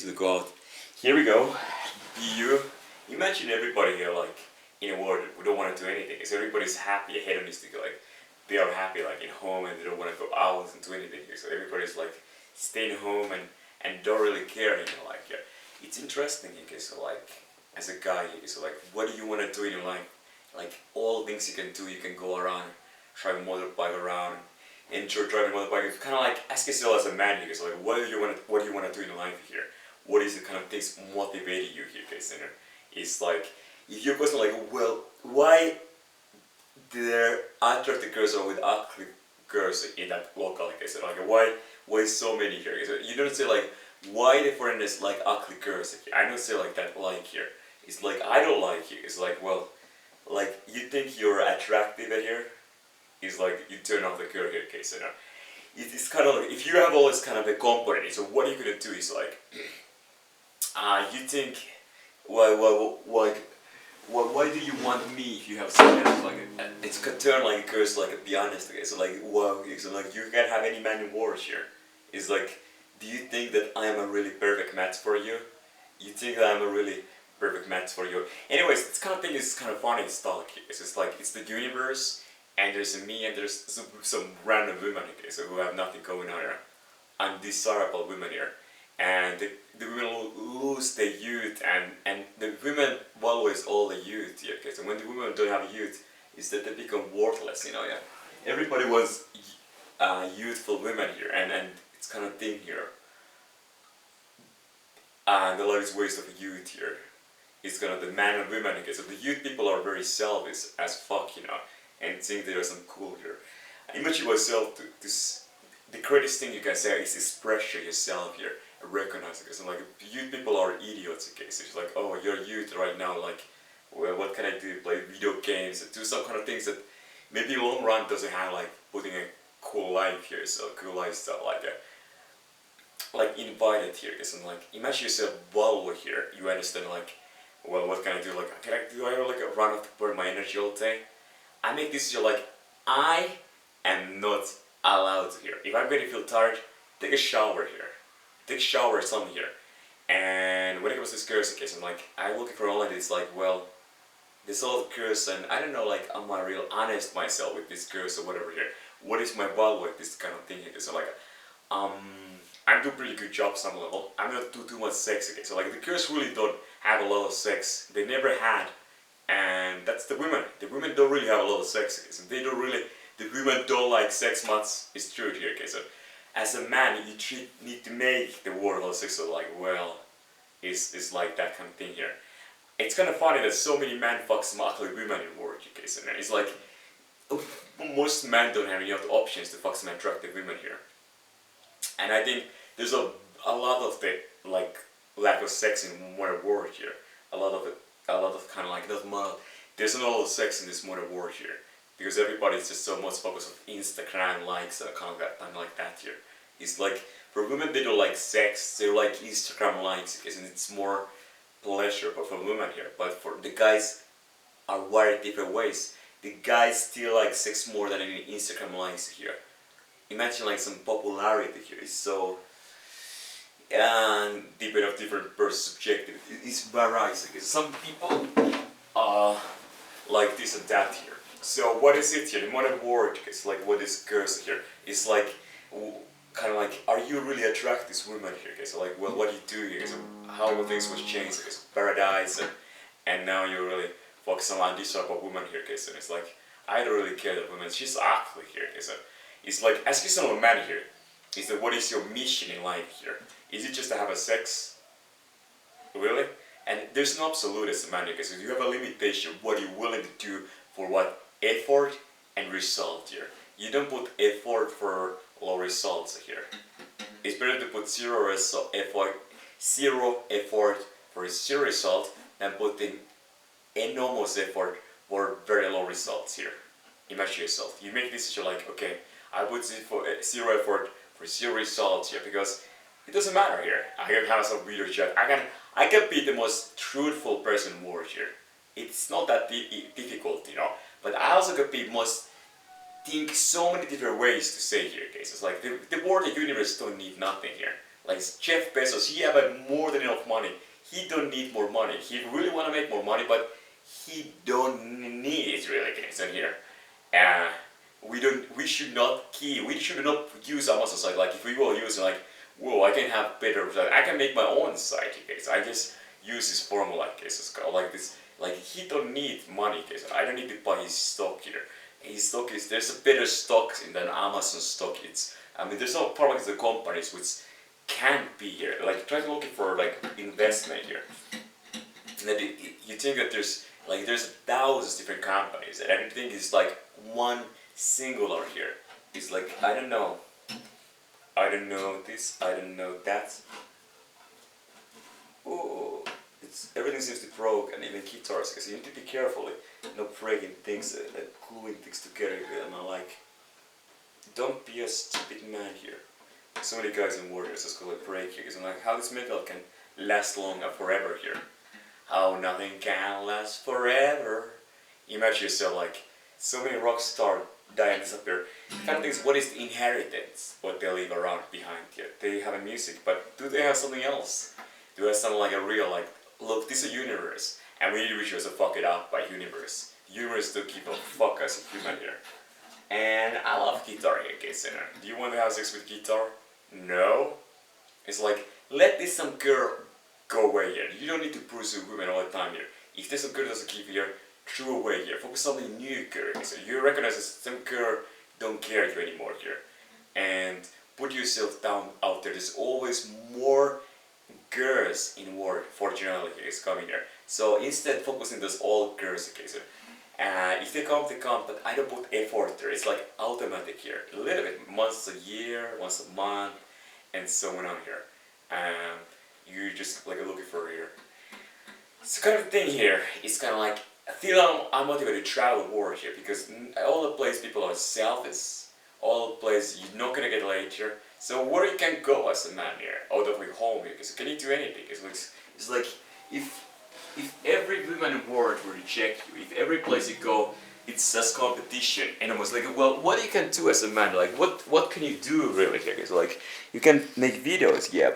To go out. Here we go. You imagine everybody here like in a world we don't want to do anything. So everybody's happy, hedonistic, like they are happy like in home and they don't want to go out and do anything here. So everybody's like staying home and don't really care, like it's interesting because so like as a guy, so like what do you want to do in your life? Like all things you can do, you can go around, drive a motorbike around, enjoy driving a motorbike. It's kind of like ask yourself as a man here. So like what do you want to do in life here? What is the kind of things motivating you here, guys? It's like if you're question like, well, why there attractive girls are with ugly girls in that local case? Like why so many here? You don't say like why the foreigners like ugly girls. I don't say like that like here. It's like I don't like you. It's like well, like you think you're attractive here. It's like you turn off the girl here, case. It's kind of like if you have all this kind of a component. So what you're gonna do is like. You think, why do you want me if you have something else like it's gonna turn like a curse like be honest, okay? So like wow, so like you can't have any man in wars here. It's like, do you think that I am a really perfect match for you? You think that I'm a really perfect match for you? Anyways, this kind of thing is kind of funny to talk here. It's just like it's the universe, and there's me, and there's some random women okay, so who have nothing going on here, undesirable women here. And the women lose their youth, and the women always all the youth here. Okay, so when the women don't have youth, is that they become worthless, yeah. Everybody wants youthful women here, and it's kind of thing here. And a lot of waste of youth here. It's kind of the man and women. Okay, so the youth people are very selfish as fuck, and think they are some cool here. Imagine yourself the greatest thing you can say is express yourself here. Recognize it, because like youth people are idiots. Okay, so it's like, oh, you're youth right now. Like, well, what can I do? Play video games, do some kind of things that maybe in the long run doesn't have like putting a cool life here. So cool lifestyle, like invited here. Because like imagine yourself Volvo here. You understand like, well, what can I do? Like, do I like run off to burn my energy all day? I make this like I am not allowed to here. If I'm going to feel tired, take a shower here. Take a shower or something here. And when it comes to girls, okay, so like I look for online, it's like, well, there's a lot of girls, and I don't know, like, am I real honest myself with these girls or whatever here? What is my value with this kind of thing here? So like, I'm doing pretty good job some level. I'm not do too much sex, okay. So like the girls really don't have a lot of sex. They never had, and that's the women. The women don't really have a lot of sex, okay. So they don't really. The women don't like sex much. It's true here, okay. So as a man, you need to make the world of sex so like, well, it's like that kind of thing here. It's kind of funny that so many men fuck some ugly women in work, okay, so it's like, most men don't have any other options to fuck some attractive women here. And I think there's a lot of the, like, lack of sex in modern world here. A lot of kind of like, there's not a lot of sex in this modern world here. Because everybody's just so much focused on Instagram likes and kind of like that here. It's like, for women they don't like sex, they like Instagram likes because it's more pleasure but for women here. But for the guys are wired different ways. The guys still like sex more than any Instagram likes here. Imagine like some popularity here. It's so depending of different person's subjective. It's varies because some people like this and that here. So what is it here? The modern world is like what is girls here? It's like kind of like, are you really attract this woman here? Okay, so like, well, what do you do here? So how things was changed? Okay, so paradise and now you really focus on this type of woman here. Okay, so it's like I don't really care that woman. She's ugly here. Okay, so it's like ask yourself a man here. Is that what is your mission in life here? Is it just to have a sex? Really? And there's no absolute as a man here. Okay, so you have a limitation. What are you willing to do for what? Effort and result here. You don't put effort for low results here. It's better to put zero effort for zero result than putting enormous effort for very low results here. Imagine yourself. You make this, you're like, okay, I put zero effort for zero results here because it doesn't matter here. I can have some video chat. I can be the most truthful person in the world here. It's not that difficult, But I also could be think so many different ways to say here, okay? So it's like the world, the universe don't need nothing here. Like Jeff Bezos, he have more than enough money. He don't need more money. He really want to make more money, but he don't need it really. So here, we should not use Amazon site. Like if we will use it, like, whoa, I can have better. I can make my own site. Okay, so I just use this formula. Okay, so like this. Like he don't need money. Okay, so I don't need to buy his stock here. His stock is there's a better stocks than Amazon stock. There's no product the companies which can't be here. Like try to look for like investment here. And then you think that there's thousands different companies and everything is like one singular here. It's like I don't know this, I don't know that. Oh, everything seems to be broken, even guitars. Because you need to be careful, not breaking things, gluing things together. And like, don't be a stupid man here. So many guys in Warriors just go like break here. Because I'm like, how this metal can last long forever here. How nothing can last forever. Imagine yourself like so many rock stars die and disappear. The kind of things, what is the inheritance? What they leave around behind here? They have a music, but do they have something else? Do they have something like a real like, look, this is a universe, and we individuals are fucked up by universe. Universe don't give a fuck as a human here. And I love guitar here, case center. Do you want to have sex with guitar? No. It's like, let this some girl go away here. You don't need to pursue women all the time here. If there's some girl that doesn't keep here, throw away here. Focus on something new girl. So you recognize that some girl don't care you anymore here. And put yourself down out there. There's always more girls in world for generality is coming here. So instead focusing those all girls, okay, so if they come, but I don't put effort there. It's like automatic here. A little bit, once a year, once a month, and so on here. You just like looking for here. So kind of thing here, it's kind of like, I feel I'm motivated to travel world here because all the place people are selfish, all the place you're not gonna get laid here. So where you can go as a man here, out of your home here, because can you do anything? It's like if every woman in the world will reject you, if every place you go, it's just competition, and I was like, well, what you can do as a man? Like what can you do really here? It's like you can make videos, yeah.